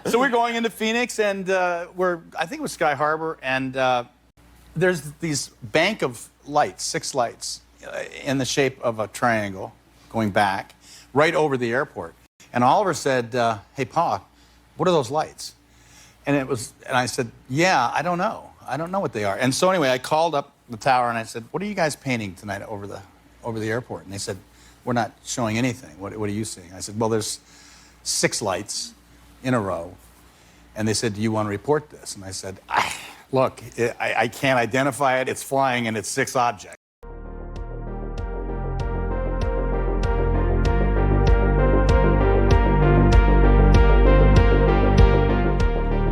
So we're going into Phoenix, and I think it was Sky Harbor, and there's these bank of lights, 6 lights, in the shape of a triangle going back, right over the airport. And Oliver said, hey, Pa, what are those lights? And I said, yeah, I don't know. I don't know what they are. And so anyway, I called up the tower and I said, what are you guys painting tonight over the airport? And they said, we're not showing anything. What are you seeing? I said, well, there's 6 lights in a row. And they said, do you want to report this? And I said, look, I can't identify it. It's flying and it's 6 objects.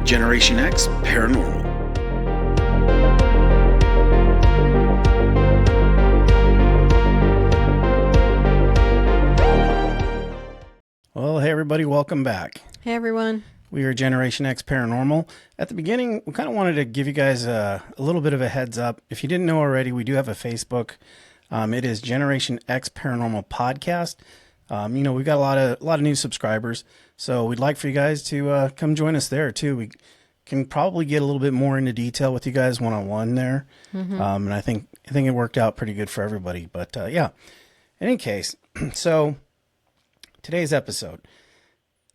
Generation X Paranormal. Well, hey everybody, welcome back. Hey everyone. We are Generation X Paranormal. At the beginning, we kind of wanted to give you guys a little bit of a heads up. If you didn't know already, we do have a Facebook. It is Generation X Paranormal Podcast. We've got a lot of new subscribers, so we'd like for you guys to come join us there too. We can probably get a little bit more into detail with you guys one-on-one there, and I think it worked out pretty good for everybody. But yeah, in any case, so today's episode,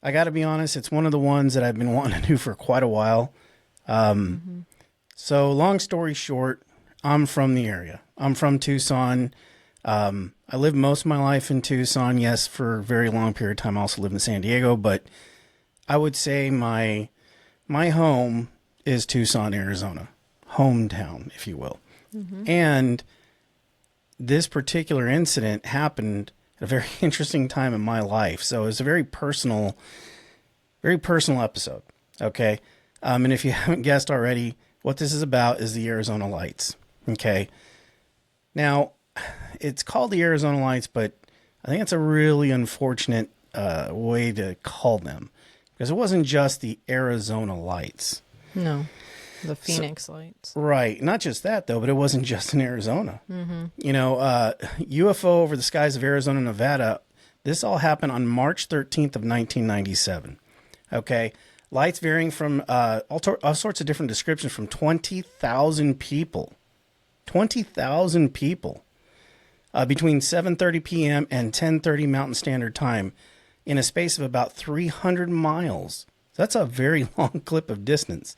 I got to be honest, it's one of the ones that I've been wanting to do for quite a while. So long story short, I'm from the area. I'm from Tucson. I lived most of my life in Tucson. Yes, for a very long period of time. I also lived in San Diego, but I would say my home is Tucson, Arizona. Hometown, if you will. And this particular incident happened at a very interesting time in my life. So it's a very personal episode. Okay. And if you haven't guessed already, what this is about is the Arizona Lights. Okay. Now, it's called the Arizona Lights, but I think it's a really unfortunate way to call them, because it wasn't just the Arizona Lights. No, the Phoenix Lights. Right. Not just that, though, but it wasn't just in Arizona. UFO over the skies of Arizona, Nevada, this all happened on March 13th of 1997. Okay. Lights varying from all sorts of different descriptions, from 20,000 people. 20,000 people. Between 7:30 p.m. and 10:30 Mountain Standard Time in a space of about 300 miles. So that's a very long clip of distance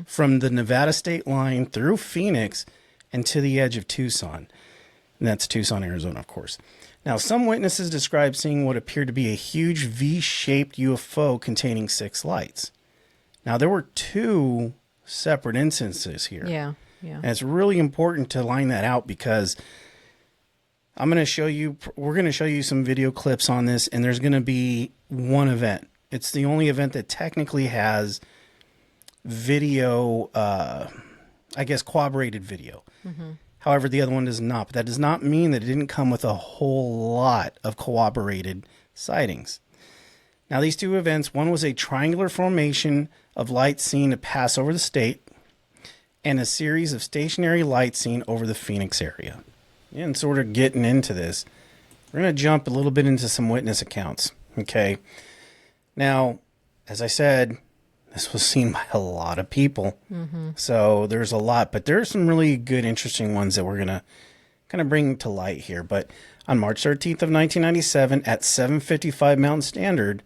from the Nevada state line through Phoenix and to the edge of Tucson. And that's Tucson, Arizona, of course. Now, some witnesses described seeing what appeared to be a huge V-shaped UFO containing 6 lights. Now, there were 2 separate instances here. Yeah. And it's really important to line that out, because we're going to show you some video clips on this, and there's going to be one event. It's the only event that technically has video, corroborated video. However, the other one does not, but that does not mean that it didn't come with a whole lot of corroborated sightings. Now, these 2 events, one was a triangular formation of lights seen to pass over the state, and a series of stationary lights seen over the Phoenix area. And sort of getting into this, we're going to jump a little bit into some witness accounts. Okay. Now, as I said, this was seen by a lot of people. So there's a lot, but there's some really good, interesting ones that we're going to kind of bring to light here. But on March 13th of 1997 at 7:55 Mountain Standard,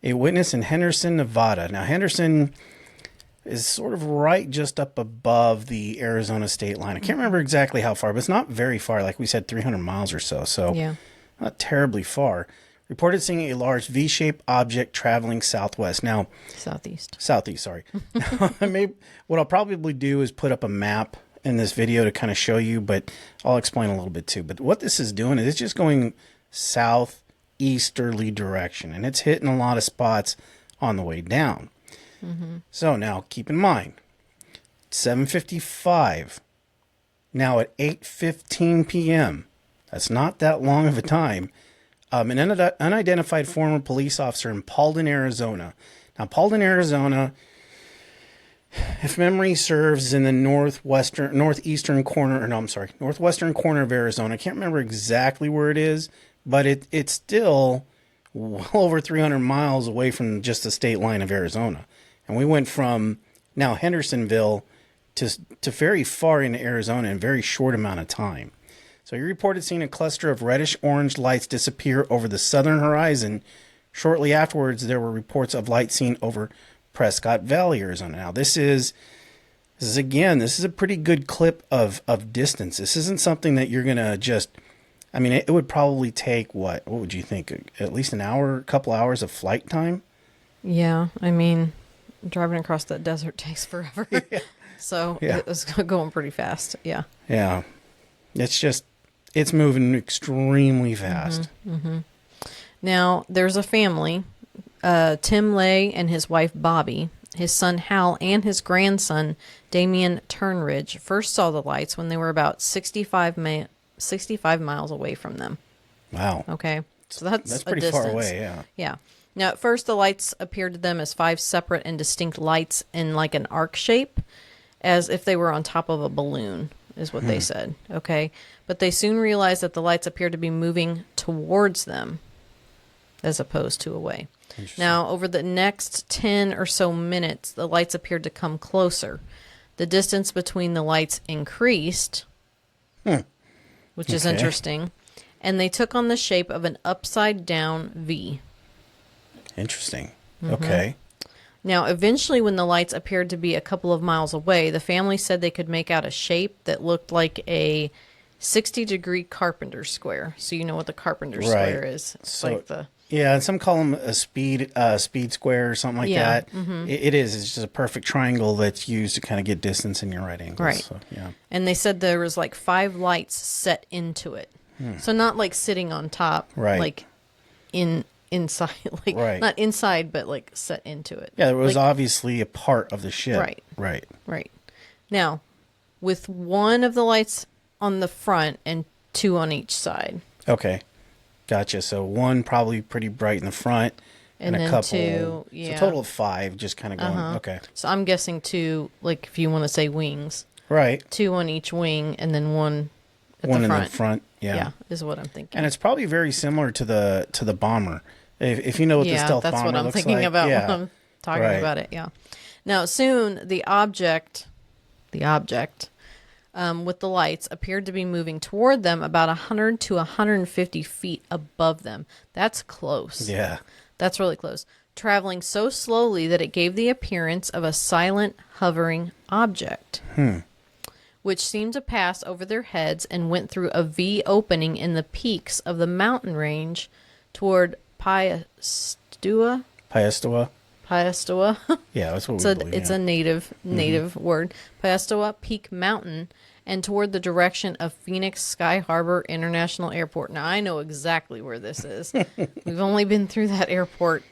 a witness in Henderson, Nevada. Now, Henderson is sort of right just up above the Arizona state line. I can't remember exactly how far, but it's not very far. Like we said, 300 miles or so. So not terribly far. Reported seeing a large V-shaped object traveling southwest. Now, Southeast, sorry. What I'll probably do is put up a map in this video to kind of show you, but I'll explain a little bit too. But what this is doing is it's just going southeasterly direction, and it's hitting a lot of spots on the way down. So now keep in mind, 7:55. Now at 8:15 p.m., that's not that long of a time, an unidentified former police officer in Paulden, Arizona. Now, Paulden, Arizona, if memory serves, is in the northwestern corner of Arizona. I can't remember exactly where it is, but it's still well over 300 miles away from just the state line of Arizona. And we went from now Hendersonville to very far into Arizona in a very short amount of time. So he reported seeing a cluster of reddish-orange lights disappear over the southern horizon. Shortly afterwards, there were reports of lights seen over Prescott Valley, Arizona. Now, this is a pretty good clip of distance. This isn't something that you're going to just, I mean, it would probably take, what would you think, at least an hour, a couple hours of flight time? Yeah, I mean, driving across that desert takes forever. Yeah. So Yeah. it was going pretty fast. Yeah. Yeah. It's moving extremely fast. Now, there's a family, Tim Lay and his wife Bobby, his son Hal, and his grandson Damian Turnridge first saw the lights when they were about 65 miles away from them. Wow. Okay, so that's pretty a far distance. away, yeah. Yeah. Now, at first, the lights appeared to them as 5 separate and distinct lights in like an arc shape, as if they were on top of a balloon, is what they said. Okay, but they soon realized that the lights appeared to be moving towards them as opposed to away. Now, over the next 10 or so minutes, the lights appeared to come closer. The distance between the lights increased, which is Okay. interesting, and they took on the shape of an upside-down V. Interesting. Okay. Now, eventually, when the lights appeared to be a couple of miles away, the family said they could make out a shape that looked like a 60-degree carpenter square. So you know what the carpenter square is. It's So- like the... Yeah, and some call them a speed square or something like Yeah, that. It is. It's just a perfect triangle that's used to kind of get distance in your right angles. Right. So, yeah. And they said there was like 5 lights set into it. So not like sitting on top, Right. like inside, like Right. not inside, but like set into it. Yeah, it was Like, obviously a part of the ship. Right. Right. right. Now, with one of the lights on the front and 2 on each side. Okay. Gotcha. So one probably pretty bright in the front And a then couple. 2, So yeah. a total of 5 just kind of going. Okay. So I'm guessing 2, like if you want to say wings, Right. 2 on each wing and then 1 at One the in front. the front. Yeah. Yeah, is what I'm thinking. And it's probably very similar to the bomber. If you know what the Yeah, stealth that's bomber what I'm looks thinking like. about yeah. when I'm talking Right. about it. Yeah. Now, soon the object with the lights appeared to be moving toward them about 100 to 150 feet above them. That's close. Yeah. That's really close. Traveling so slowly that it gave the appearance of a silent, hovering object, which seemed to pass over their heads and went through a V opening in the peaks of the mountain range toward Paestua. Paestua. Yeah, that's what we believe. It's yeah. a native word. Paestua Peak Mountain, and toward the direction of Phoenix Sky Harbor International Airport. Now, I know exactly where this is. We've only been through that airport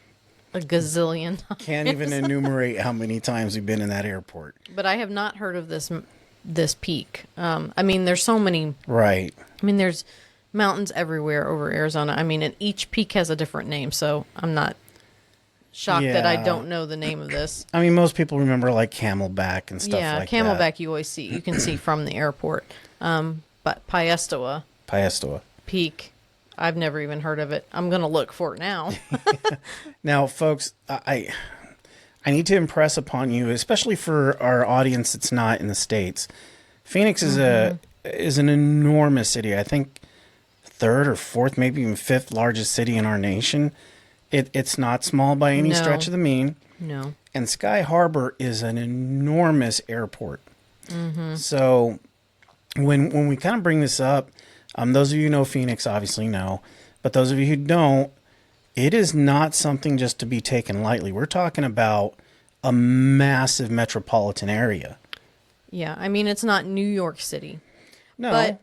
a gazillion times. Can't even enumerate how many times we've been in that airport. But I have not heard of this peak. I mean, there's so many. Right. I mean, there's mountains everywhere over Arizona. I mean, and each peak has a different name, so I'm not shocked that I Yeah. don't know the name of this. I mean, most people remember like Camelback and stuff like that. Camelback you always see. You can see from the airport. But Paestua Paestua. Peak, I've never even heard of it. I'm going to look for it now. Now, folks, I need to impress upon you, especially for our audience that's not in the States. Phoenix is an enormous city. I think 3rd or 4th, maybe even 5th largest city in our nation. It's not small by any No. stretch of the mean. No. And Sky Harbor is an enormous airport. So when we kind of bring this up, those of you who know Phoenix obviously know, but those of you who don't, it is not something just to be taken lightly. We're talking about a massive metropolitan area. Yeah, I mean, it's not New York City. No, But,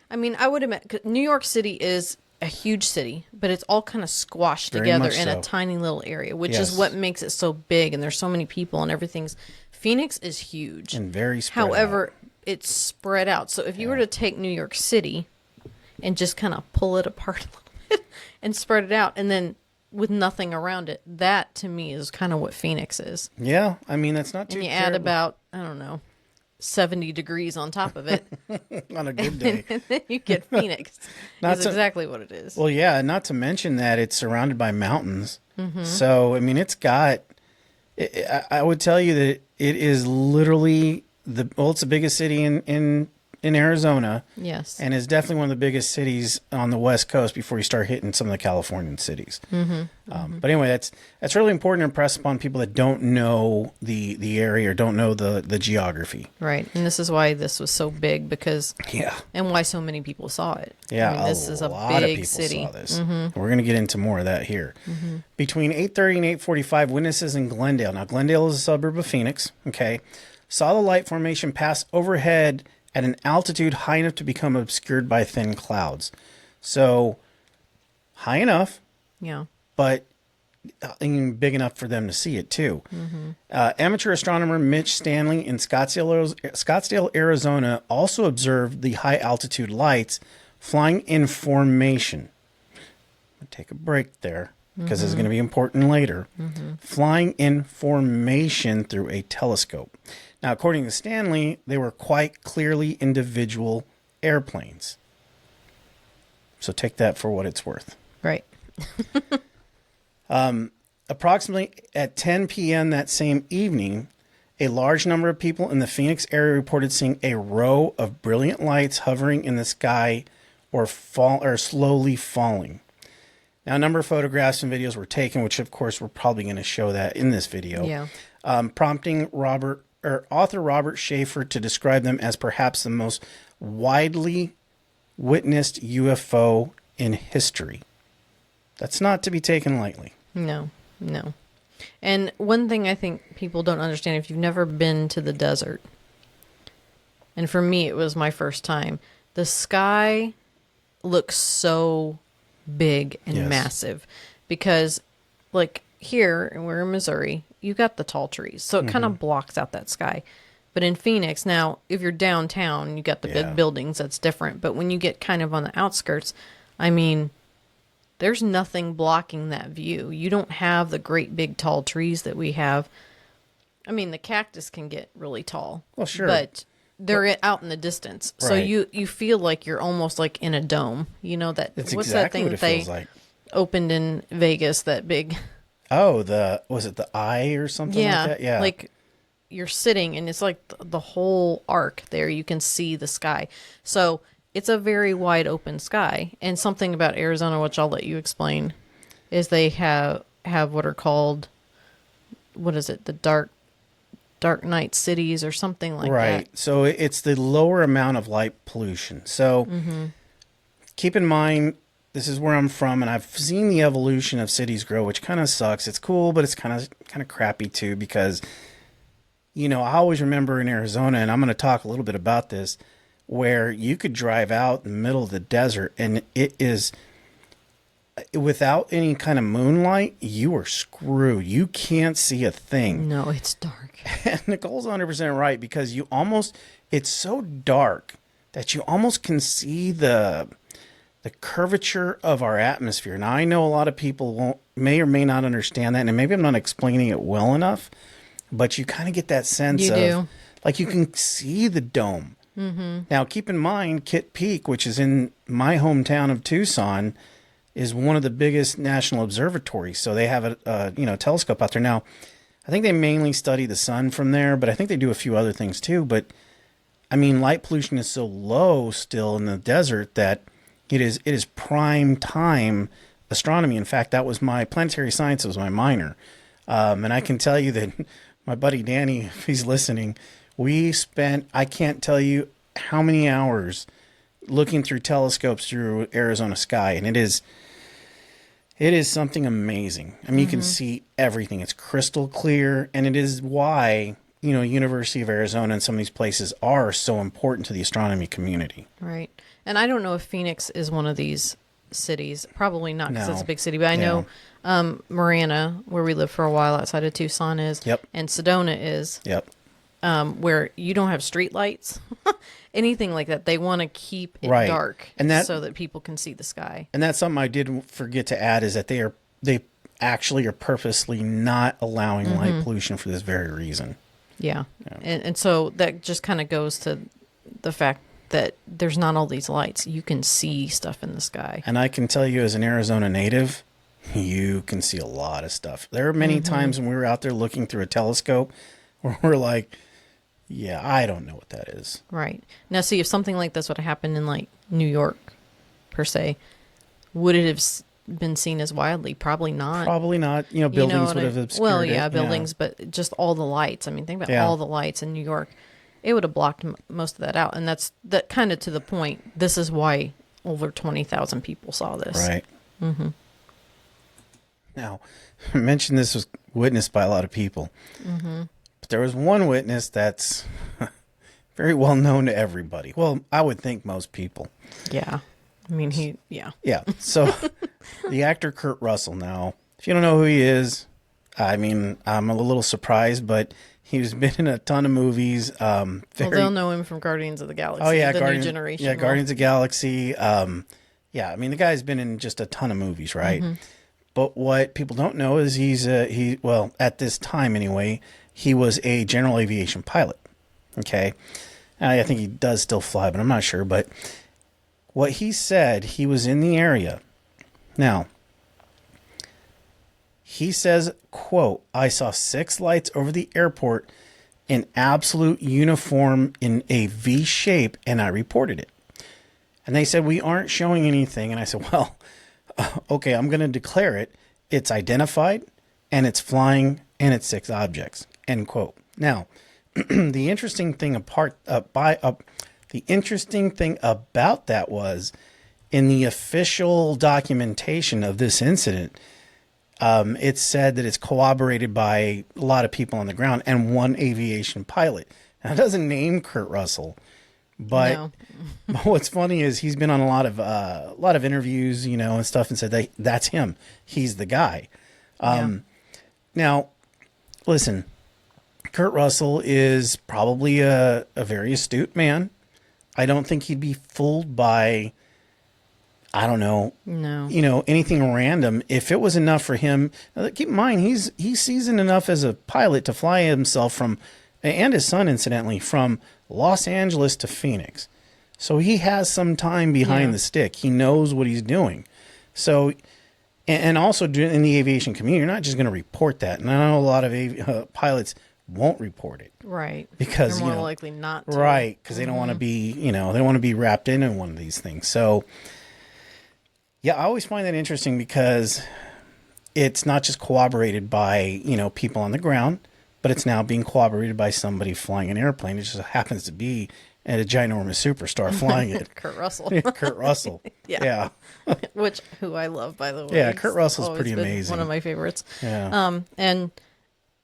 I mean, I would admit, 'cause New York City is a huge city, but it's all kind of squashed Very together much in so. a tiny little area, which Yes. is what makes it so big, and there's so many people and everything's... Phoenix is huge. and very spread However, out. it's spread out. So if you were to take New York City and just kind of pull it apart a little bit and spread it out, and then with nothing around it, that to me is kind of what Phoenix is. Yeah, I mean, that's not too And you add terrible about, I don't know, 70 degrees on top of it, on a good day. and then you get Phoenix. Not That's so- exactly what it is. Well, yeah, not to mention that it's surrounded by mountains. Mm-hmm. So, I mean, it's got I would tell you that it is literally it's the biggest city in Arizona. Yes. And is definitely one of the biggest cities on the West Coast before you start hitting some of the Californian cities. But anyway, that's really important to impress upon people that don't know the area or don't know the geography. Right. And this is why this was so big because Yeah. and why so many people saw it. Yeah, I mean, this is a lot of big people city. saw this. And we're going to get into more of that here. Between 8:30 and 8:45, witnesses in Glendale. Now, Glendale is a suburb of Phoenix. Okay, saw the light formation pass overhead at an altitude high enough to become obscured by thin clouds. So high enough, Yeah. but big enough for them to see it too. Amateur astronomer Mitch Stanley in Scottsdale, Arizona, also observed the high altitude lights flying in formation. I'll take a break there because it's going to be important later. Flying in formation through a telescope. Now, according to Stanley, they were quite clearly individual airplanes. So take that for what it's worth. Right. Approximately at 10 p.m. that same evening, a large number of people in the Phoenix area reported seeing a row of brilliant lights hovering in the sky or slowly falling. Now, a number of photographs and videos were taken, which of course we're probably going to show that in this video. Yeah. Prompting author Robert Schaefer to describe them as perhaps the most widely witnessed UFO in history. That's not to be taken lightly. No. And one thing I think people don't understand, if you've never been to the desert, and for me it was my first time, the sky looks so big and massive because like here, and we're in Missouri, you got the tall trees. So it kind of blocks out that sky. But in Phoenix, now, if you're downtown, you got the big buildings, that's different. But when you get kind of on the outskirts, I mean, there's nothing blocking that view. You don't have the great big tall trees that we have. I mean, the cactus can get really tall. Well, sure. But they're out in the distance. So Right. you feel like you're almost like in a dome. You know that It's what's exactly that thing what that it they feels like. opened in Vegas, that big Oh, was it the eye or something like that? Yeah. like you're sitting and it's like the whole arc there. You can see the sky. So it's a very wide open sky. And something about Arizona, which I'll let you explain, is they have what are called, what is it? The dark night cities or something like that. Right. So it's the lower amount of light pollution. So keep in mind, this is where I'm from, and I've seen the evolution of cities grow, which kind of sucks. It's cool, but it's kind of crappy too, because, you know, I always remember in Arizona, and I'm going to talk a little bit about this, where you could drive out in the middle of the desert, and it is, without any kind of moonlight, you are screwed. You can't see a thing. No, it's dark. And Nicole's 100% right, because it's so dark that you almost can see the curvature of our atmosphere. Now, I know a lot of people may or may not understand that, and maybe I'm not explaining it well enough, but you kind of get that sense of, like, you can see the dome. Now, keep in mind, Kitt Peak, which is in my hometown of Tucson, is one of the biggest national observatories. So they have a telescope out there. Now, I think they mainly study the sun from there, but I think they do a few other things too. But I mean, light pollution is so low still in the desert that it is prime time astronomy. In fact, that was my planetary science was my minor. And I can tell you that my buddy Danny, if he's listening, we spent, I can't tell you how many hours looking through telescopes through Arizona sky. And it is something amazing. I mean, you can see everything. It's crystal clear. And it is why, University of Arizona and some of these places are so important to the astronomy community. Right. And I don't know if Phoenix is one of these cities. Probably not, because No. it's a big city. But I know Marana, where we lived for a while outside of Tucson, is. Yep. And Sedona is. Yep. Where you don't have street lights, anything like that. They want to keep it Right. dark, And so that people can see the sky. And that's something I did forget to add, is that they actually are purposely not allowing light pollution for this very reason. Yeah. And so that just kind of goes to the fact that there's not all these lights. You can see stuff in the sky. And I can tell you, as an Arizona native, you can see a lot of stuff. There are many times when we were out there looking through a telescope where we're like, yeah, I don't know what that is. Right. Now, see, if something like this would have happened in like New York, per se, would it have been seen as widely? Probably not. Probably not. You know, buildings what would have obscured Well, it. yeah, buildings, but just all the lights. I mean, think about Yeah. all the lights in New York. It would have blocked most of that out. And that's that kind of to the point. This is why over 20,000 people saw this. Right. Mm-hmm. Now, I mentioned this was witnessed by a lot of people. Mm-hmm. But there was one witness that's very well known to everybody. Well, I would think most people. Yeah. I mean, yeah. Yeah. So the actor Kurt Russell. Now, if you don't know who he is, I mean, I'm a little surprised, but he's been in a ton of movies. Well, they'll know him from Guardians of the Galaxy. Oh yeah, the new generation. Yeah, Guardians of the Galaxy. Yeah, I mean the guy's been in just a ton of movies, right? Mm-hmm. But what people don't know is well, at this time anyway, he was a general aviation pilot. Okay, I think he does still fly, but I'm not sure. But what he said, he was in the area. Now, he says, quote, "I saw 6 lights over the airport in absolute uniform in a V shape, and I reported it." And they said, "We aren't showing anything." And I said, "Well, okay, I'm going to declare it. It's identified, and it's flying, and it's 6 objects." End quote. Now, the interesting thing about that was in the official documentation of this incident, it said that it's corroborated by a lot of people on the ground and one aviation pilot. Now, it doesn't name Kurt Russell, but, No. but what's funny is he's been on a lot of interviews, you know, and stuff, and said that's him. He's the guy. Now, listen, Kurt Russell is probably a very astute man. I don't think he'd be fooled by, I don't know, No. you know, anything random. If it was enough for him, keep in mind, he's seasoned enough as a pilot to fly himself from, and his son, incidentally, from Los Angeles to Phoenix. So he has some time behind the stick. He knows what he's doing. So, and also in the aviation community, you're not just going to report that. And I know a lot of pilots won't report it. Right. Because, they're more you know, likely not to. Right. Because they don't want to be, you know, they want to be wrapped in one of these things. So, yeah, I always find that interesting because it's not just corroborated by, you know, people on the ground, but it's now being corroborated by somebody flying an airplane. It just happens to be a ginormous superstar flying it. Kurt Russell. Kurt Russell. Yeah. Who I love, by the way. Yeah, Kurt Russell's Always pretty been amazing. One of my favorites. Yeah. And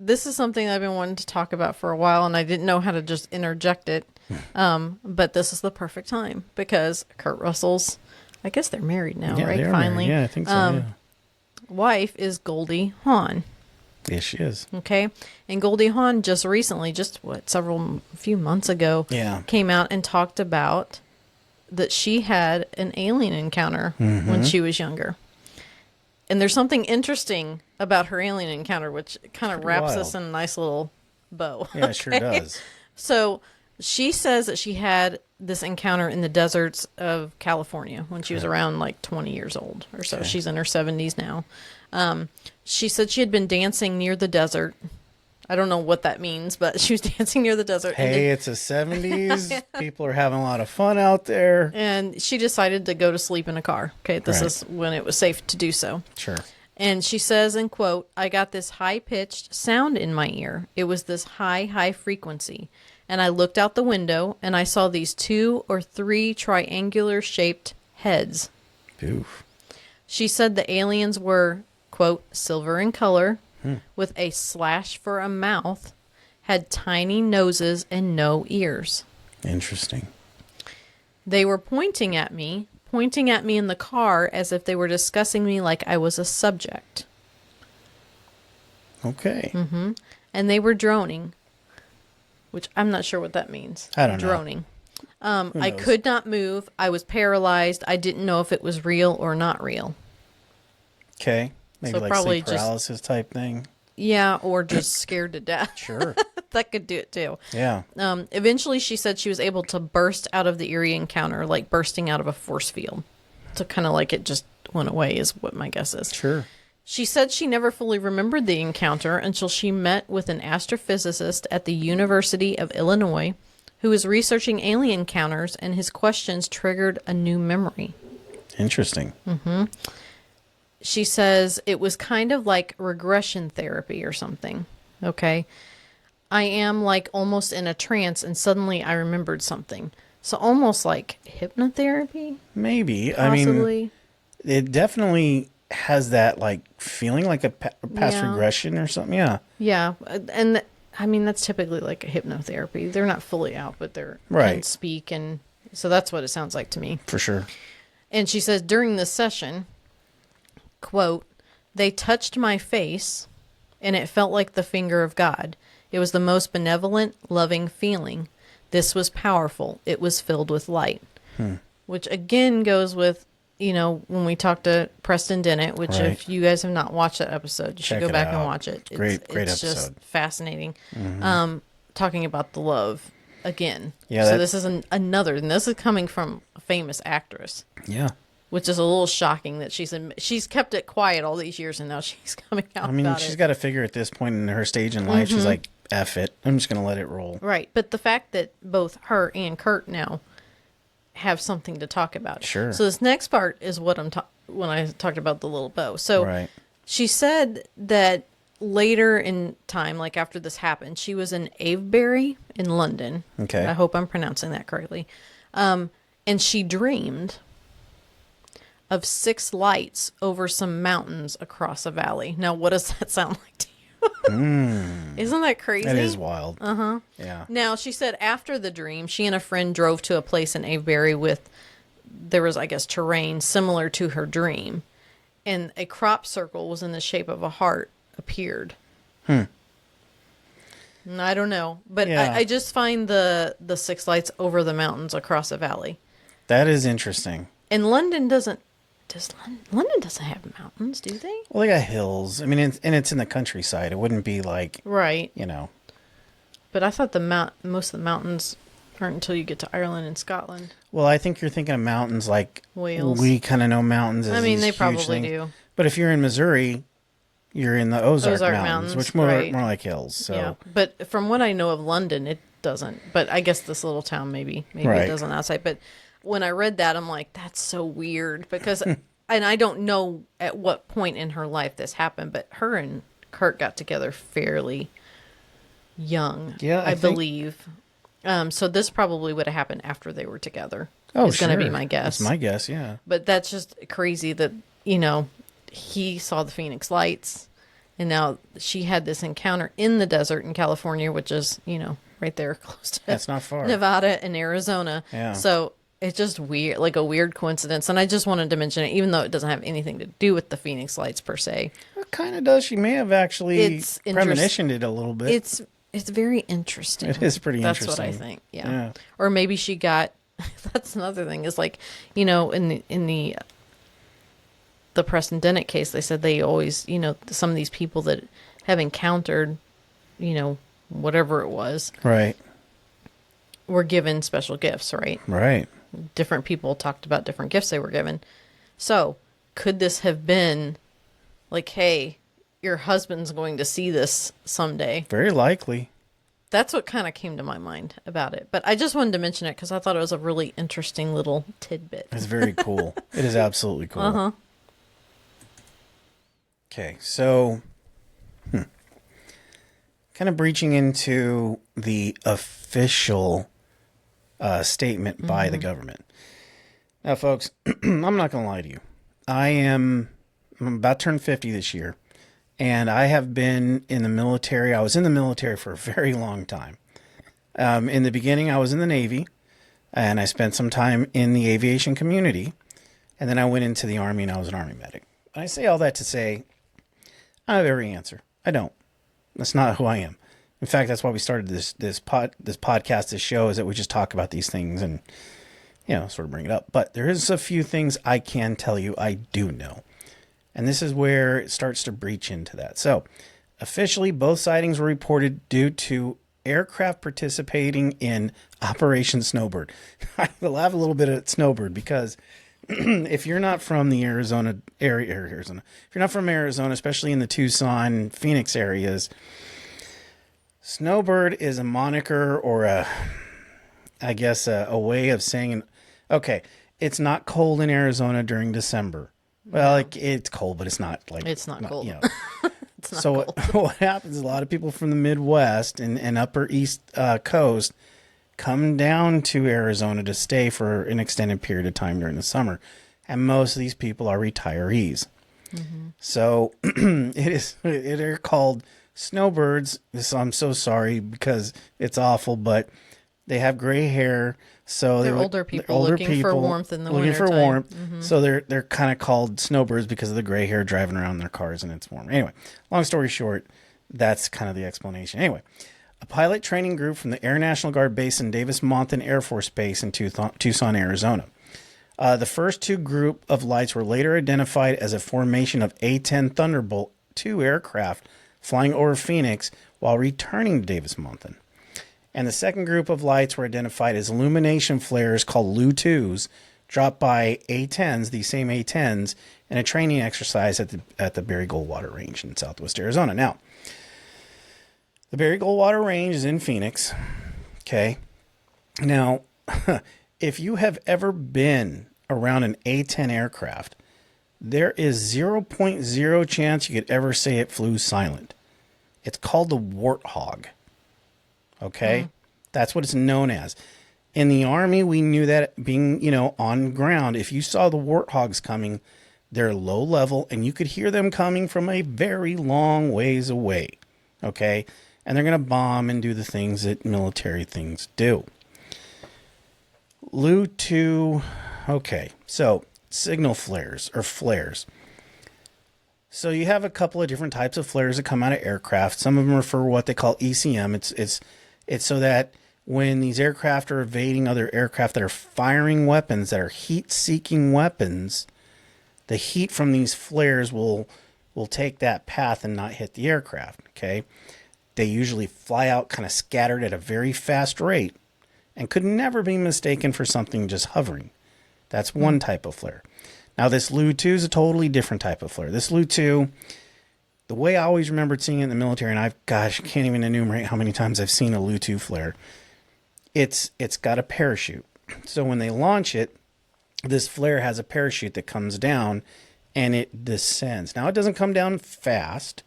this is something I've been wanting to talk about for a while, and I didn't know how to just interject it. But this is the perfect time because Kurt Russell's, I guess they're married now, Yeah, right? they're Finally. married. Yeah, I think so. Yeah. Wife is Goldie Hawn. Yes, she is. Okay. And Goldie Hawn just recently, few months ago, Yeah. came out and talked about that she had an alien encounter Mm-hmm. when she was younger. And there's something interesting about her alien encounter, which kind of wraps wild. us in a nice little bow. Yeah, it sure does. So she says that she had this encounter in the deserts of California when she was around like 20 years old or so. She's in her 70s now. She said she had been dancing near the desert. I don't know what that means, but she was dancing near the desert. Hey, it's the 70s. People are having a lot of fun out there. And she decided to go to sleep in a car. Okay, this Right. is when it was safe to do so. Sure. And she says, and quote, "I got this high-pitched sound in my ear. It was this high frequency. And I looked out the window, and I saw these 2 or 3 triangular-shaped heads." Oof. She said the aliens were, quote, "silver in color, with a slash for a mouth, had tiny noses and no ears. Interesting. They were pointing at me in the car as if they were discussing me like I was a subject. Okay. And they were droning, which I'm not sure what that means. I don't know. Droning. I knows? could not move. I was paralyzed. I didn't know if it was real or not real. Okay. Maybe So like probably sleep just- paralysis type thing. Yeah, or just scared to death. Sure. That could do it too. Yeah. Eventually, she said she was able to burst out of the eerie encounter, like bursting out of a force field. So kind of like it just went away is what my guess is. Sure. She said she never fully remembered the encounter until she met with an astrophysicist at the University of Illinois who was researching alien encounters, and his questions triggered a new memory. Interesting. She says it was kind of like regression therapy or something. Okay. I am like almost in a trance and suddenly I remembered something. So almost like hypnotherapy? Maybe. Possibly. I mean, it definitely has that like feeling like a past Yeah. regression or something. Yeah. Yeah. And I mean, that's typically like a hypnotherapy. They're not fully out, but they're can Right. speak. And so that's what it sounds like to me. For sure. And she says during this session, quote, they touched my face and it felt like the finger of God. It was the most benevolent, loving feeling. This was powerful. It was filled with light. Which again goes with, you know, when we talked to Preston Dennett, which Right. if you guys have not watched that episode, you should Check go it back and out. watch it. Great it's just episode. fascinating. Talking about the love again. Yeah, So that's- this is another, and this is coming from a famous actress, Yeah. which is a little shocking that she's kept it quiet all these years, and now she's coming out I mean, about she's it. got to figure at this point in her stage in life, she's like, F it. I'm just going to let it roll. Right, but the fact that both her and Kurt now have something to talk about. Sure. So this next part is what when I talked about the little bow. So Right. she said that later in time, like after this happened, she was in Avebury in London. Okay. I hope I'm pronouncing that correctly. And she dreamed of 6 lights over some mountains across a valley. Now, what does that sound like to you? Isn't that crazy? That is wild. Yeah. Now, she said after the dream, she and a friend drove to a place in Avebury there was, I guess, terrain similar to her dream. And a crop circle was in the shape of a heart appeared. And I don't know. But Yeah. I just find the 6 lights over the mountains across a valley. That is interesting. And London doesn't have mountains, do they? Well, they got hills. I mean, it's in the countryside. It wouldn't be like, Right. you know. But I thought most of the mountains aren't until you get to Ireland and Scotland. Well, I think you're thinking of mountains like Wales. we kind of know mountains as I mean, these they huge probably things. do. But if you're in Missouri, you're in the Ozark, Ozark Mountains, Mountains, which more right. like hills. So Yeah, but from what I know of London, it doesn't. But I guess this little town maybe Right. it doesn't outside. But when I read that, I'm like, that's so weird because, and I don't know at what point in her life this happened, but her and Kurt got together fairly young. Yeah, I I think- believe. So this probably would have happened after they were together. oh, is going to be sure. my guess. That's my guess. Yeah. But that's just crazy that, he saw the Phoenix lights and now she had this encounter in the desert in California, which is, right there close to That's not far. Nevada and Arizona. Yeah. So it's just weird, like a weird coincidence. And I just wanted to mention it, even though it doesn't have anything to do with the Phoenix lights per se. It kind of does. She may have actually It's premonitioned it a little bit. It's very interesting. It is pretty That's what I interesting. think. Yeah. Yeah. Or maybe she got. That's another thing. Is like, in the Preston Dennett case, they said they always, some of these people that have encountered, whatever it was, Right. were given special gifts. Right. Right. Different people talked about different gifts they were given. So could this have been like, hey, your husband's going to see this someday? Very likely. That's what kind of came to my mind about it. But I just wanted to mention it because I thought it was a really interesting little tidbit. It's very cool. It is absolutely cool. Uh-huh. Okay, so kind of breaching into the official statement by the government. Now, folks, I'm not going to lie to you. I'm about to turn 50 this year, and I have been in the military. I was in the military for a very long time. In the beginning, I was in the Navy, and I spent some time in the aviation community, and then I went into the Army, and I was an Army medic. I say all that to say, I don't have every answer. I don't. That's not who I am. In fact, that's why we started this podcast, this show, is that we just talk about these things and, sort of bring it up. But there is a few things I can tell you I do know. And this is where it starts to breach into that. So, officially, both sightings were reported due to aircraft participating in Operation Snowbird. I laugh a little bit at Snowbird because if you're not from the Arizona area, if you're not from Arizona, especially in the Tucson, Phoenix areas, snowbird is a moniker or a way of saying, okay, it's not cold in Arizona during December. Well, it's cold, but it's not like It's not cold. You know. It's not So cold. what happens? A lot of people from the Midwest and upper East Coast come down to Arizona to stay for an extended period of time during the summer, and most of these people are retirees. So they're called snowbirds. I'm so sorry because it's awful, but they have gray hair. So They're older people looking for warmth in the wintertime. So they're kind of called snowbirds because of the gray hair driving around in their cars and it's warm. Anyway, long story short, that's kind of the explanation. Anyway, a pilot training group from the Air National Guard base in Davis-Monthan Air Force Base in Tucson, Arizona. The first two group of lights were later identified as a formation of A-10 Thunderbolt II aircraft flying over Phoenix while returning to Davis-Monthan. And the second group of lights were identified as illumination flares called LU-2s, dropped by A-10s, these same A-10s, in a training exercise at the Berry Goldwater Range in southwest Arizona. Now, the Berry Goldwater Range is in Phoenix. Okay. Now, if you have ever been around an A-10 aircraft, there is 0.0 chance you could ever say it flew silent. It's called the Warthog. Okay? That's what it's known as. In the Army, we knew that being, on ground, if you saw the Warthogs coming, they're low level and you could hear them coming from a very long ways away. Okay? And they're going to bomb and do the things that military things do. Lu-2, okay, so signal flares or flares. So you have a couple of different types of flares that come out of aircraft. Some of them refer to what they call ECM. It's so that when these aircraft are evading other aircraft that are firing weapons, that are heat-seeking weapons, the heat from these flares will take that path and not hit the aircraft, okay? They usually fly out kind of scattered at a very fast rate and could never be mistaken for something just hovering. That's one type of flare. Now, this Lu-2 is a totally different type of flare. This Lu-2, the way I always remembered seeing it in the military, and I can't even enumerate how many times I've seen a Lu-2 flare. It's got a parachute. So when they launch it, this flare has a parachute that comes down and it descends. Now, it doesn't come down fast,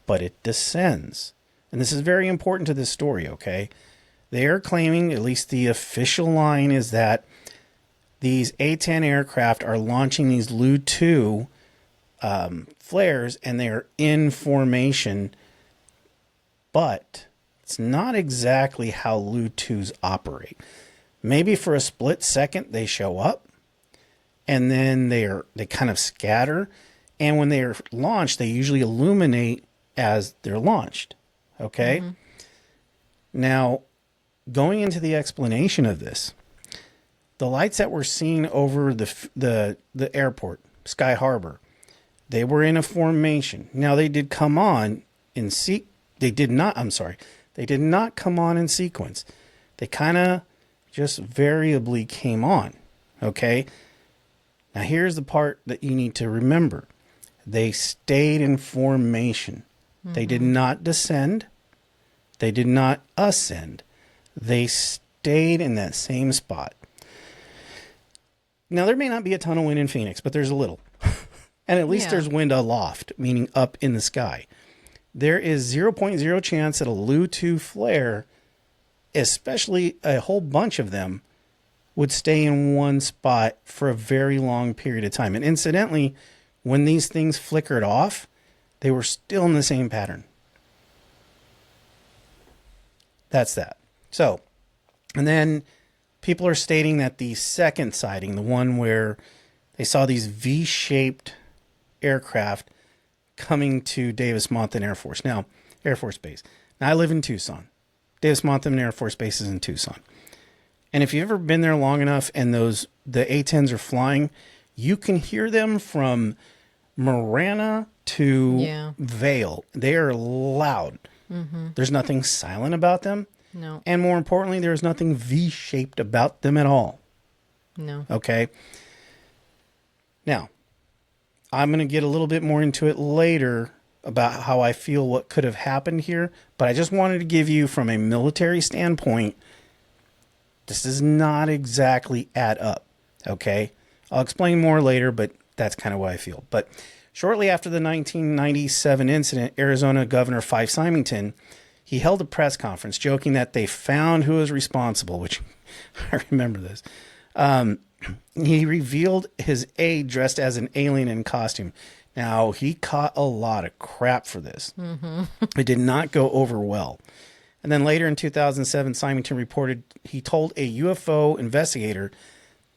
but it descends. And this is very important to this story, okay? They are claiming, at least the official line is that these A-10 aircraft are launching these Lu-2 flares and they are in formation, but it's not exactly how Lu-2s operate. Maybe for a split second they show up and then they kind of scatter, and when they are launched they usually illuminate as they're launched. Okay? Now, going into the explanation of this, the lights that were seen over the airport, Sky Harbor, they were in a formation. Now, they did come on in they did not come on in sequence. They kind of just variably came on. Okay? Now, here's the part that you need to remember. They stayed in formation. They did not descend. They did not ascend. They stayed in that same spot. Now, there may not be a ton of wind in Phoenix, but there's a little. And at least there's wind aloft, meaning up in the sky. There is 0.0 chance that a Lu-2 flare, especially a whole bunch of them, would stay in one spot for a very long period of time. And incidentally, when these things flickered off, they were still in the same pattern. That's that. So, and then people are stating that the second sighting, the one where they saw these V-shaped aircraft coming to Davis-Monthan Air Force Base. Now, I live in Tucson. Davis-Monthan Air Force Base is in Tucson. And if you've ever been there long enough and the A-10s are flying, you can hear them from Marana to Vail. They are loud. There's nothing silent about them. No. And more importantly, there's nothing V-shaped about them at all. No. Okay? Now, I'm going to get a little bit more into it later about how I feel what could have happened here, but I just wanted to give you from a military standpoint, this does not exactly add up, okay? I'll explain more later, but that's kind of what I feel. But shortly after the 1997 incident, Arizona Governor Fife Symington, he held a press conference joking that they found who was responsible, which I remember this. He revealed his aide dressed as an alien in costume. Now, he caught a lot of crap for this. It did not go over well. And then later in 2007, Symington reported he told a UFO investigator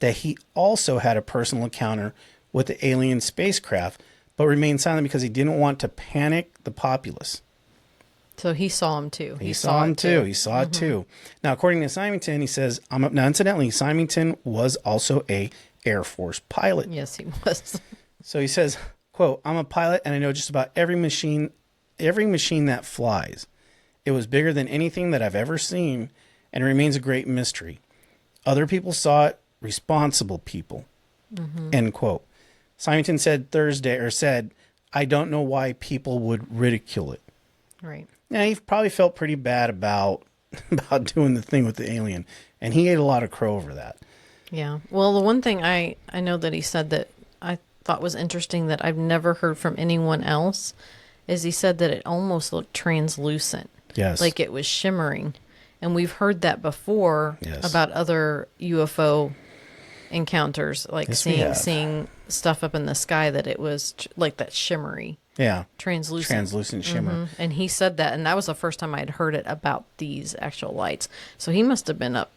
that he also had a personal encounter with the alien spacecraft, but remained silent because he didn't want to panic the populace. So he saw him too. He saw him too. He saw it too. Now, according to Symington, he says, now incidentally, Symington was also a Air Force pilot. Yes, he was. So he says, quote, "I'm a pilot and I know just about every machine that flies. It was bigger than anything that I've ever seen and it remains a great mystery. Other people saw it, responsible people." End quote. Symington said, "I don't know why people would ridicule it." Right. Now, he probably felt pretty bad about doing the thing with the alien, and he ate a lot of crow over that. Yeah. Well, the one thing I know that he said that I thought was interesting that I've never heard from anyone else is he said that it almost looked translucent. Yes. Like it was shimmering. And we've heard that before Yes. about other UFO encounters, like Yes, we have. seeing stuff up in the sky that it was like that shimmery, Yeah. translucent Shimmer. And he said that, and that was the first time I had heard it about these actual lights. So he must have been up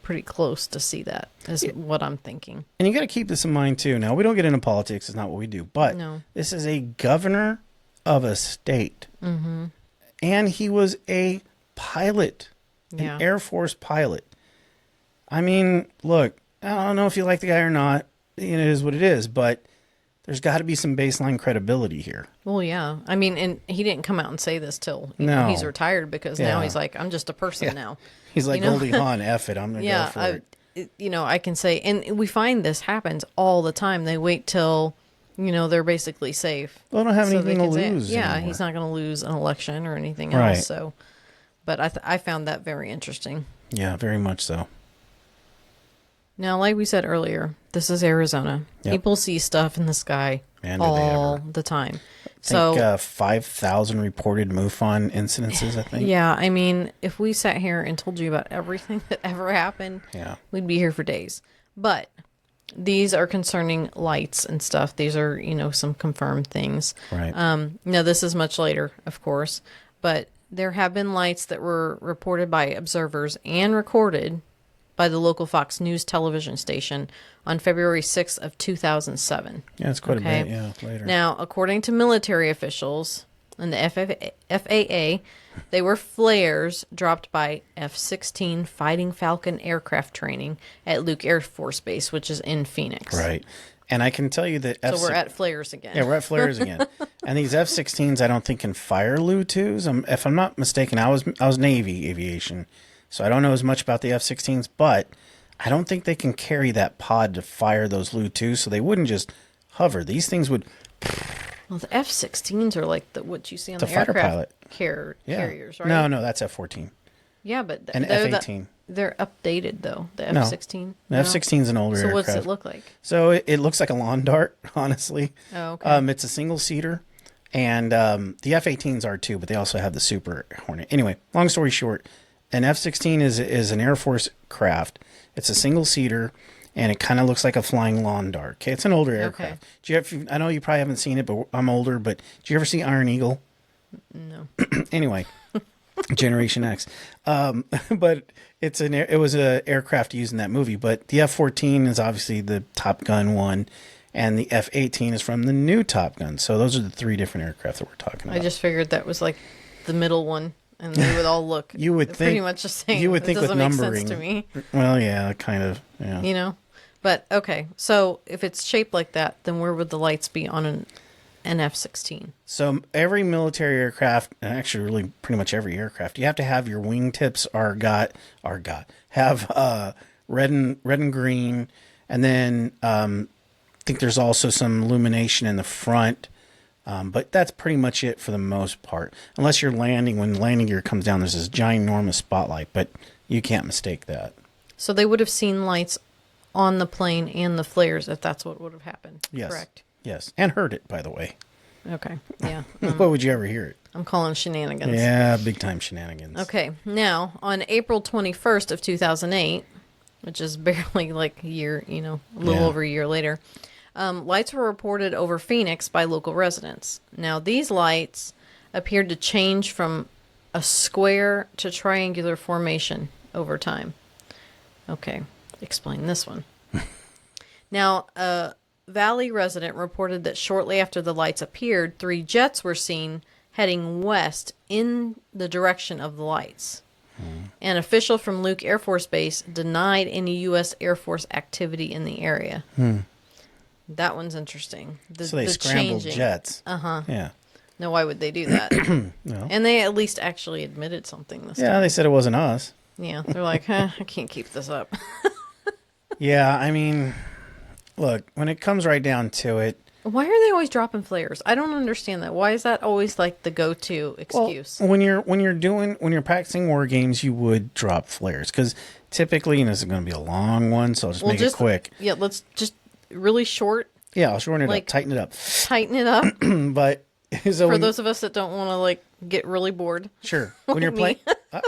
pretty close to see that, is what I'm thinking. And you got to keep this in mind, too. Now, we don't get into politics. It's not what we do. But No. this is a governor of a state. And he was a pilot, Yeah. an Air Force pilot. I mean, look, I don't know if you like the guy or not. It is what it is. But there's got to be some baseline credibility here. Well, yeah. I mean, and he didn't come out and say this till No. he's retired, because now Yeah. he's like, I'm just a person now. He's like, You know? Goldie Hawn, F it. I'm going to go for it. I can say, and we find this happens all the time. They wait till, they're basically safe. Well, I don't have so they anything to can say, lose yeah, anymore. he's not going to lose an election or anything Right. else. So, but I found that very interesting. Yeah, very much so. Now, like we said earlier, this is Arizona. Yep. People see stuff in the sky Man, do they all ever. the time. I think So, 5,000 reported MUFON incidences, I think. yeah, I mean, if we sat here and told you about everything that ever happened, Yeah. we'd be here for days. But these are concerning lights and stuff. These are, some confirmed things. Right. Now, this is much later, of course, but there have been lights that were reported by observers and recorded by the local Fox News television station on February 6th of 2007. Yeah, it's quite Okay. a bit, yeah, later. Now, according to military officials and the FAA, they were flares dropped by F-16 Fighting Falcon aircraft training at Luke Air Force Base, which is in Phoenix. Right. And I can tell you that So we're at flares again. Yeah, we're at flares again. And these F-16s, I don't think can fire Lu-2s. If I'm not mistaken, I was Navy aviation, so I don't know as much about the F-16s, but I don't think they can carry that pod to fire those Lu-2s, so they wouldn't just hover. These things would... Well, the F-16s are like what you see on The the fighter aircraft pilot. carriers, right? No, that's F-14. Yeah, but And F-18. They're updated, though, the No. F-16. The F-16 is an older So aircraft. what's it look like? So it looks like a lawn dart, honestly. Oh, okay. It's a single-seater, and the F-18s are too, but they also have the Super Hornet. Anyway, long story short, an F-16 is an Air Force craft. It's a single-seater, and it kind of looks like a flying lawn dart. Okay, it's an older aircraft. I know you probably haven't seen it, but I'm older, but did you ever see Iron Eagle? No. Anyway, Generation X. But it was an aircraft used in that movie. But the F-14 is obviously the Top Gun one, and the F-18 is from the new Top Gun. So those are the three different aircraft that we're talking about. I just figured that was like the middle one, and they would all look You would pretty think- much the same. you would It think with doesn't make numbering. sense to me, Well, yeah, kind of. Yeah. But okay, so if it's shaped like that, then where would the lights be on an F-16? So every military aircraft, and actually really pretty much every aircraft, you have to have your wingtips have red and green, and then think there's also some illumination in the front. But that's pretty much it for the most part. Unless you're landing, when landing gear comes down, there's this ginormous spotlight, but you can't mistake that. So they would have seen lights on the plane and the flares if that's what would have happened. Yes. Correct. Yes. And heard it, by the way. Okay. Yeah. What would you ever hear it? I'm calling shenanigans. Yeah, big time shenanigans. Okay. Now, on April 21st of 2008, which is barely like a year, a little over a year later, lights were reported over Phoenix by local residents. Now, these lights appeared to change from a square to triangular formation over time. Okay, explain this one. Now, a Valley resident reported that shortly after the lights appeared, 3 jets were seen heading west in the direction of the lights. An official from Luke Air Force Base denied any U.S. Air Force activity in the area. That one's interesting. So they scrambled changing. jets. Uh-huh. Yeah. Now, why would they do that? No. And they at least actually admitted something this Yeah, time. they said it wasn't us. Yeah, they're like, I can't keep this up. Yeah, I mean, look, when it comes right down to it, Why are they always dropping flares? I don't understand that. Why is that always like the go-to excuse? well, when you're practicing war games, you would drop flares because typically, and this is going to be a long one, so I'll just make it quick. Yeah, let's just really short. Yeah, I'll shorten it Like- up, tighten it up. Tighten it up But so for those of us that don't want to like get really bored. sure, when you're me. playing,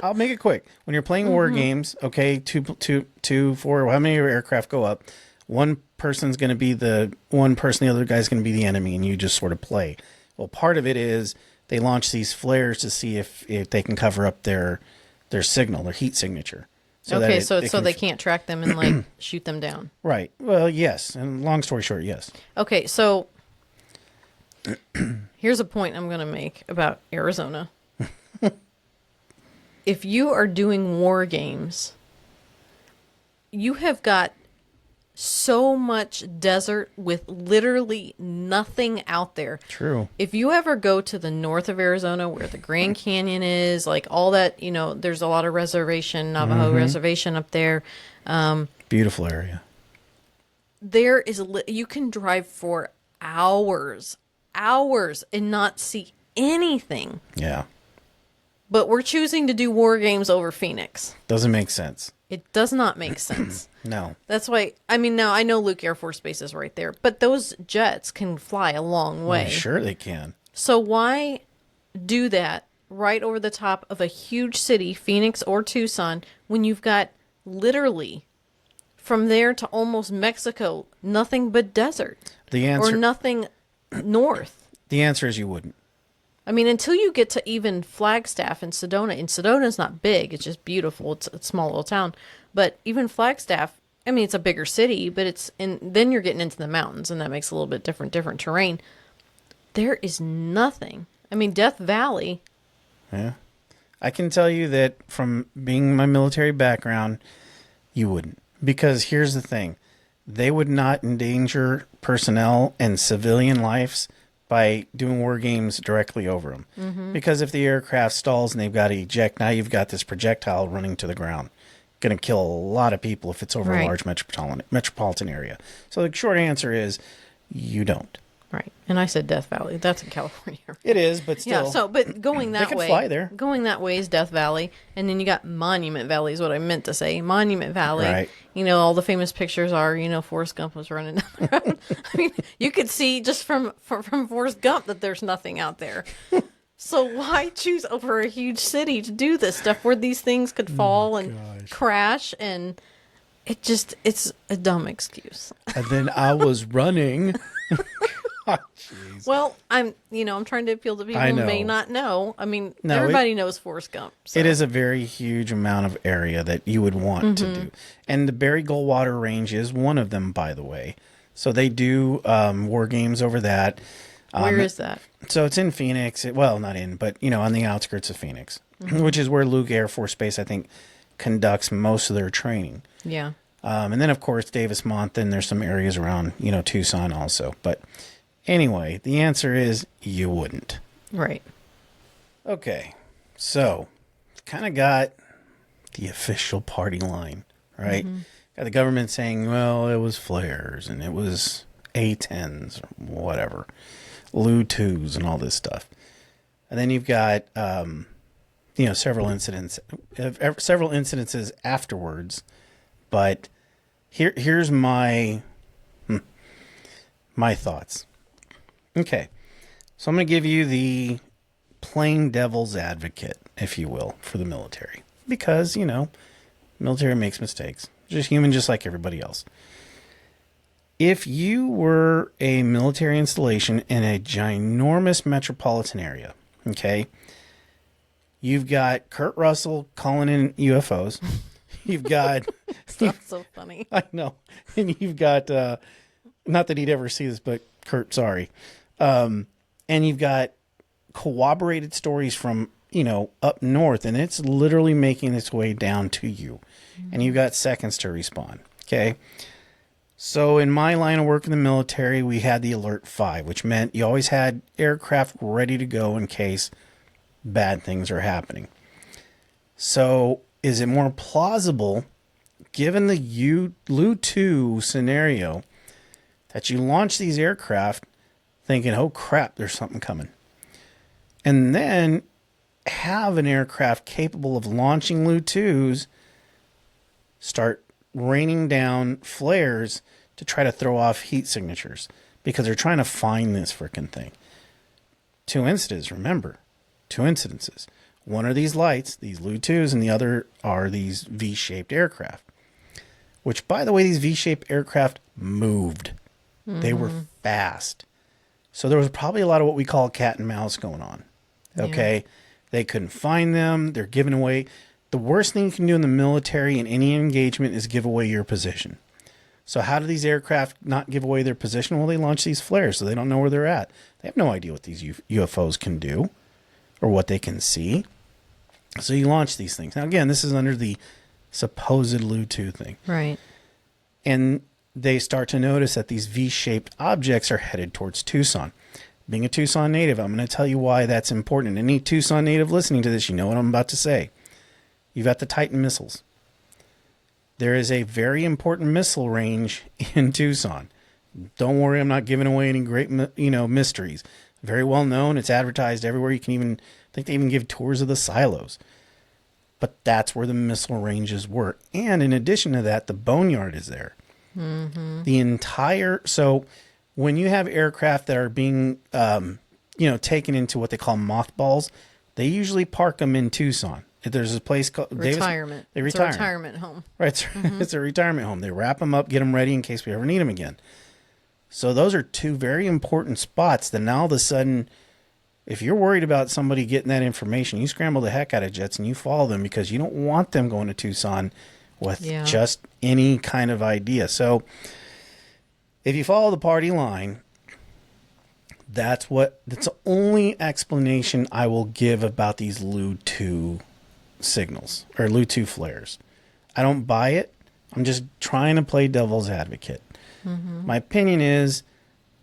I'll make it quick. When you're playing war games, okay, two, 4, how many aircraft go up? One person's going to be the one person, the other guy's going to be the enemy, and you just sort of play. Well, part of it is they launch these flares to see if they can cover up their signal, their heat signature. So Okay, that so it can they can't track them and like shoot them down. Right. Well, yes. And long story short, yes. Okay, so here's a point I'm going to make about Arizona. If you are doing war games, you have got so much desert with literally nothing out there. True. If you ever go to the north of Arizona where the Grand Canyon is, like all that, there's a lot of Navajo reservation up there. Beautiful area. There is, you can drive for hours and not see anything. Yeah. But we're choosing to do war games over Phoenix. Doesn't make sense. It does not make sense. No. That's why, now I know Luke Air Force Base is right there, but those jets can fly a long way. Well, sure they can. So why do that right over the top of a huge city, Phoenix or Tucson, when you've got literally from there to almost Mexico, nothing but desert The answer or nothing north? The answer is you wouldn't. Until you get to even Flagstaff and Sedona, and Sedona's not big, it's just beautiful. It's a small little town. But even Flagstaff, it's a bigger city, but then you're getting into the mountains, and that makes a little bit different terrain. There is nothing. Death Valley. Yeah. I can tell you that from being my military background, you wouldn't. Because here's the thing. They would not endanger personnel and civilian lives by doing war games directly over them. Mm-hmm. Because if the aircraft stalls and they've got to eject, now you've got this projectile running to the ground. Going to kill a lot of people if it's over a large metropolitan area. So the short answer is you don't. Right. And I said Death Valley. That's in California. It is, but still. Yeah, but going that can way. fly there. Going that way is Death Valley. And then you got Monument Valley is what I meant to say. Monument Valley. Right. All the famous pictures are, Forrest Gump was running down the road. You could see just from Forrest Gump that there's nothing out there. So why choose over a huge city to do this stuff where these things could fall and crash? And it's a dumb excuse. And then I was running. Oh, well, I'm trying to appeal to people who may not know. Everybody knows Forrest Gump. So. It is a very huge amount of area that you would want to do. And the Barry Goldwater Range is one of them, by the way. So they do war games over that. Where is that? So it's in Phoenix. Not in, but, on the outskirts of Phoenix, which is where Luke Air Force Base, I think, conducts most of their training. Yeah. And then, of course, Davis-Monthan, and there's some areas around, Tucson also. But anyway, the answer is you wouldn't. Right. Okay. So, kind of got the official party line, right? Got the government saying, well, it was flares and it was A-10s, or whatever, Lu-2s and all this stuff. And then you've got, several incidences afterwards. But here's my thoughts. Okay, so I'm going to give you the plain devil's advocate, if you will, for the military. Because, military makes mistakes. Just human, just like everybody else. If you were a military installation in a ginormous metropolitan area, okay, you've got Kurt Russell calling in UFOs. You've got... That's so funny. I know. And you've got... not that he'd ever see this, but Kurt, sorry. And you've got corroborated stories from, up north, and it's literally making its way down to you. Mm-hmm. And you've got seconds to respond. Okay. So in my line of work in the military, we had the Alert 5, which meant you always had aircraft ready to go in case bad things are happening. So is it more plausible, given the Lu-2 scenario, that you launch these aircraft thinking, oh crap, there's something coming, and then have an aircraft capable of launching Lu-2s start raining down flares to try to throw off heat signatures because they're trying to find this freaking thing? Two incidents, remember. Two incidences. One are these lights, these Lu-2s, and the other are these V-shaped aircraft. Which, by the way, these V-shaped aircraft moved. Mm-hmm. They were fast. So there was probably a lot of what we call cat and mouse going on. Okay? Yeah. They couldn't find them. They're giving away. The worst thing you can do in the military in any engagement is give away your position. So how do these aircraft not give away their position? Well, they launch these flares, so they don't know where they're at. They have no idea what these UFOs can do or what they can see. So you launch these things. Now, again, this is under the supposed Lu-2 thing. Right. And they start to notice that these V-shaped objects are headed towards Tucson. Being a Tucson native, I'm going to tell you why that's important. Any Tucson native listening to this, you know what I'm about to say. You've got the Titan missiles. There is a very important missile range in Tucson. Don't worry, I'm not giving away any great, mysteries. Very well known. It's advertised everywhere. You can I think they even give tours of the silos. But that's where the missile ranges were. And in addition to that, the boneyard is there. Mm-hmm. So when you have aircraft that are being, taken into what they call mothballs, they usually park them in Tucson. There's a place called retirement. They retire. It's a retirement home. Right. Mm-hmm. It's a retirement home. They wrap them up, get them ready in case we ever need them again. So those are two very important spots that now all of a sudden, if you're worried about somebody getting that information, you scramble the heck out of jets and you follow them because you don't want them going to Tucson with just any kind of idea. So if you follow the party line, that's the only explanation I will give about these Lu-2 signals or Lu-2 flares. I don't buy it. I'm just trying to play devil's advocate. Mm-hmm. My opinion is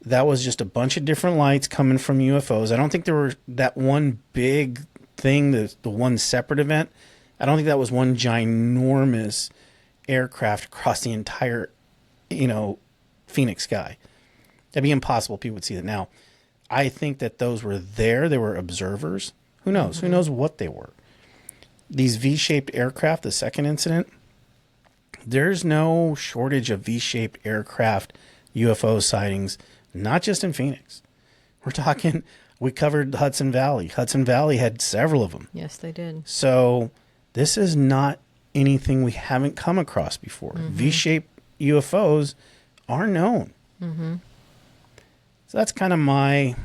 that was just a bunch of different lights coming from UFOs. I don't think there were that one big thing, the one separate event. I don't think that was one ginormous aircraft across the entire, Phoenix sky. That'd be impossible. People would see that. Now, I think that those were there. They were observers. Who knows? Mm-hmm. Who knows what they were? These V-shaped aircraft, the second incident, there's no shortage of V-shaped aircraft UFO sightings, not just in Phoenix. We covered Hudson Valley. Hudson Valley had several of them. Yes, they did. So this is not anything we haven't come across before. Mm-hmm. V-shaped UFOs are known. Mm-hmm. So that's kind of my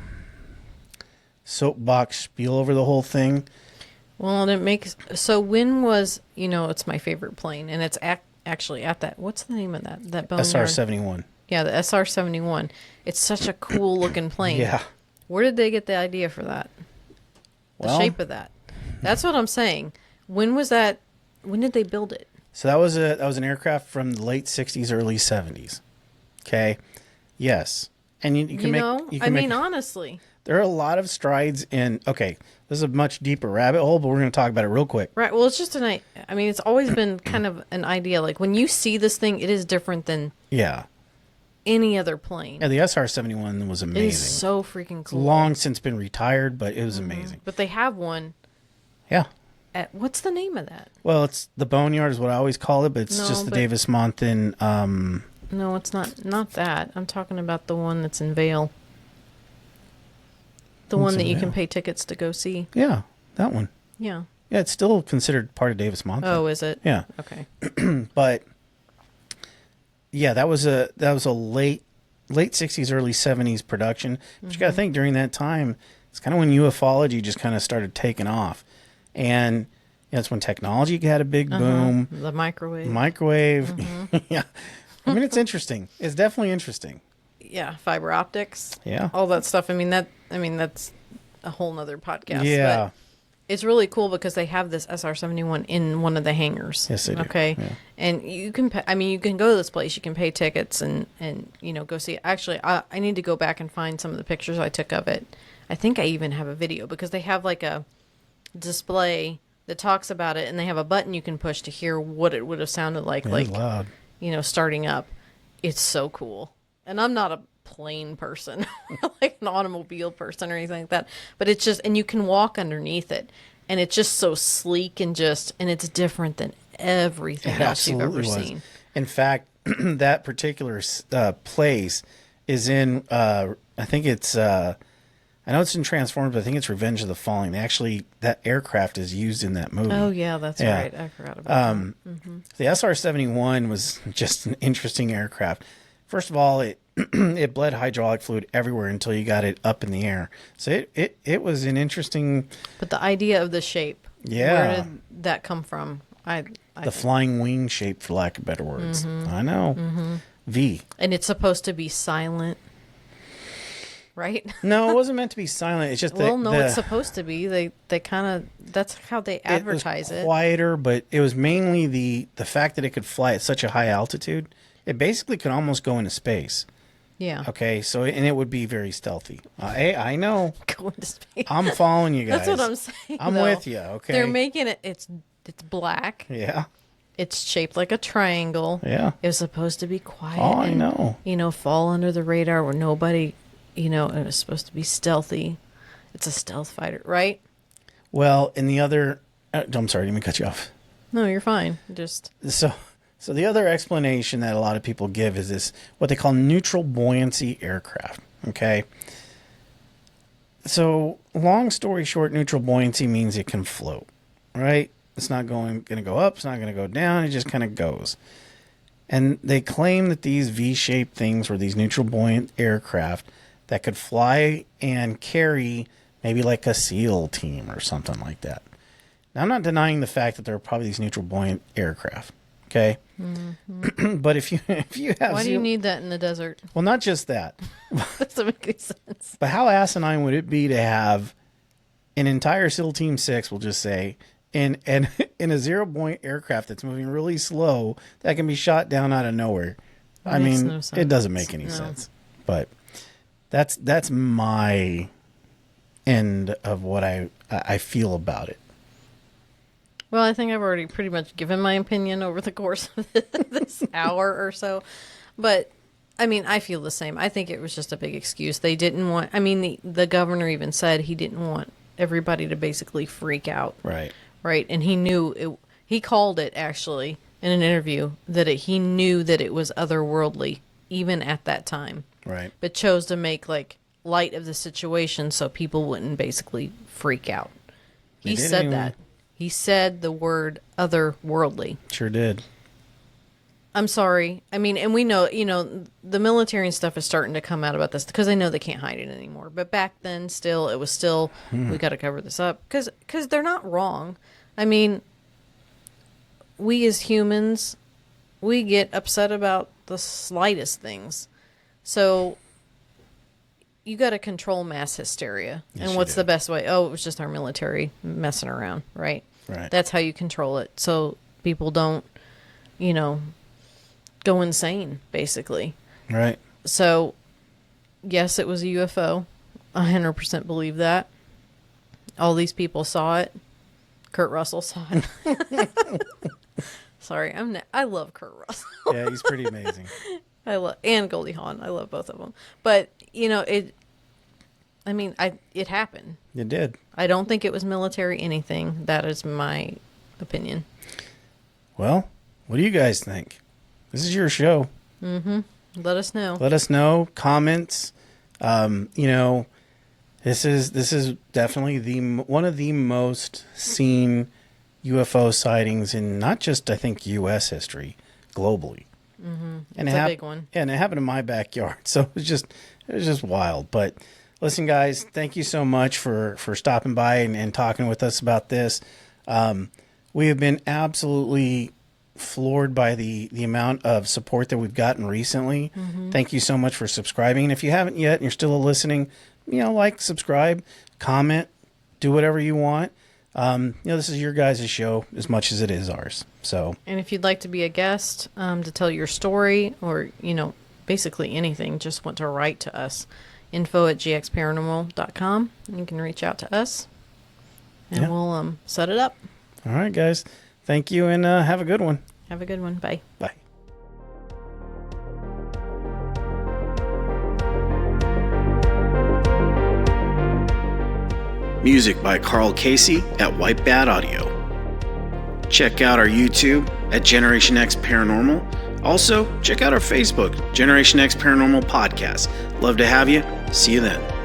soapbox spiel over the whole thing. Well, so when was, it's my favorite plane, and it's actually at that, what's the name of that boneyard? SR-71. Yeah, the SR-71. It's such a cool looking plane. Yeah. Where did they get the idea for that? The shape of that. That's what I'm saying. When was that? When did they build it? So that was an aircraft from the late 60s, early 70s. Okay. Yes. And you can honestly. There are a lot of strides in, this is a much deeper rabbit hole, but we're going to talk about it real quick. Right. Well, it's just it's always been kind of an idea. Like when you see this thing, it is different than any other plane. Yeah, the SR-71 was It amazing. is so freaking cool. Long since been retired, but it was amazing. But they have one Yeah. at, what's the name of that? Well, it's the Boneyard is what I always call it, but it's No, just the but- Davis Monthan. No, it's not that. I'm talking about the one that's in Vail. The What's one that in you can Vail? pay tickets to go see. Yeah, that one. Yeah. Yeah, it's still considered part of Davis Monthan. Oh, is it? Yeah, Okay. but yeah, that was a late 60s, early 70s production. But you got to think during that time, it's kind of when ufology just kind of started taking off, and that's when technology had a big boom. The microwave. Microwave. Yeah, I mean it's interesting. It's definitely interesting. Yeah, fiber optics. Yeah. All that stuff. I mean that's a whole nother podcast. Yeah. But it's really cool because they have this SR-71 in one of the hangars. Yes, they do. Okay. Yeah. And you can pay, I mean you can go to this place, you can pay tickets and go see it. Actually, I need to go back and find some of the pictures I took of it. I think I even have a video because they have like a display that talks about it and they have a button you can push to hear what it would have sounded like It was loud. starting up. It's so cool. And I'm not a plane person, like an automobile person or anything like that. But it's just, and you can walk underneath it. And it's just so sleek and it's different than everything It else you've ever absolutely was. seen. In fact, that particular place is in, I think it's, I know it's in Transformers, but I think it's Revenge of the Fallen. Actually, that aircraft is used in that movie. Oh, yeah, that's Yeah. right. I forgot about that. The SR-71 was just an interesting aircraft. First of all, it it bled hydraulic fluid everywhere until you got it up in the air. So it was an interesting. But the idea of the shape, Yeah. where did that come from? The flying wing shape, for lack of better words. I know. V. And it's supposed to be silent, right? No, it wasn't meant to be silent. It's just that Well, no, it's supposed to be. They kind of, that's how they advertise it. Was it. quieter, but it was mainly the fact that it could fly at such a high altitude. It basically could almost go into space. Yeah. Okay, so and it would be very stealthy. I know. Go into space. I'm following you guys. That's what I'm saying. I'm though. with you. Okay. They're making it. It's black. Yeah. It's shaped like a triangle. Yeah. It was supposed to be quiet. Oh, I and, know. Fall under the radar where nobody. It was supposed to be stealthy. It's a stealth fighter, right? Well, in the other, I'm sorry, let me cut you off. No, you're fine. Just So the other explanation that a lot of people give is this, what they call neutral buoyancy aircraft. Okay. So long story short, neutral buoyancy means it can float, right? It's not going to go up. It's not going to go down. It just kind of goes. And they claim that these V-shaped things were these neutral buoyant aircraft that could fly and carry maybe like a SEAL team or something like that. Now, I'm not denying the fact that there are probably these neutral buoyant aircraft. Okay. But if you have, why do you need that in the desert? well, not just that, Doesn't make any sense. but how asinine would it be to have an entire SEAL Team 6, we'll just say, in a zero buoyant aircraft that's moving really slow that can be shot down out of nowhere? I Makes mean, no sense. it doesn't make any No. sense. But that's my end of what I feel about it. Well, I think I've already pretty much given my opinion over the course of this hour or so. But, I mean, I feel the same. I think it was just a big excuse. They didn't want, I mean, the governor even said he didn't want everybody to basically freak out. Right. Right. And he knew, he called it actually in an interview that he knew that it was otherworldly, even at that time. Right. But chose to make like light of the situation so people wouldn't basically freak out. He didn't said even- that. He said the word otherworldly. Sure did. I'm sorry. I mean, and we know, the military and stuff is starting to come out about this because they know they can't hide it anymore. But back then, it was still, we got to cover this up because they're not wrong. I mean, we as humans, we get upset about the slightest things. So you got to control mass hysteria. Yes, And you what's do. the best way? Oh, it was just our military messing around, right? Right. That's how you control it. So people don't, go insane, basically. Right. So, yes, it was a UFO. 100% believe that. All these people saw it. Kurt Russell saw it. Sorry, I love Kurt Russell. Yeah, he's pretty amazing. and Goldie Hawn. I love both of them. But, it happened. It did. I don't think it was military anything. That is my opinion. Well, what do you guys think? This is your show. Mm-hmm. Let us know. Let us know. Comments. This is definitely one of the most seen UFO sightings in not just, I think, U.S. history, globally. Mm-hmm. And it's a big one. Yeah, and it happened in my backyard, so it was just wild. But listen, guys, thank you so much for stopping by and talking with us about this. We have been absolutely floored by the amount of support that we've gotten recently. Mm-hmm. Thank you so much for subscribing. And if you haven't yet and you're still listening, like, subscribe, comment, do whatever you want. This is your guys' show as much as it is ours. So, and if you'd like to be a guest to tell your story or, basically anything, just want to write to us, info@gxparanormal.com. You can reach out to us and we'll set it up. All right, guys. Thank you, and have a good one. Have a good one. Bye. Bye. Music by Carl Casey at White Bat Audio. Check out our YouTube at Generation X Paranormal. Also, check out our Facebook, Generation X Paranormal Podcast. Love to have you. See you then.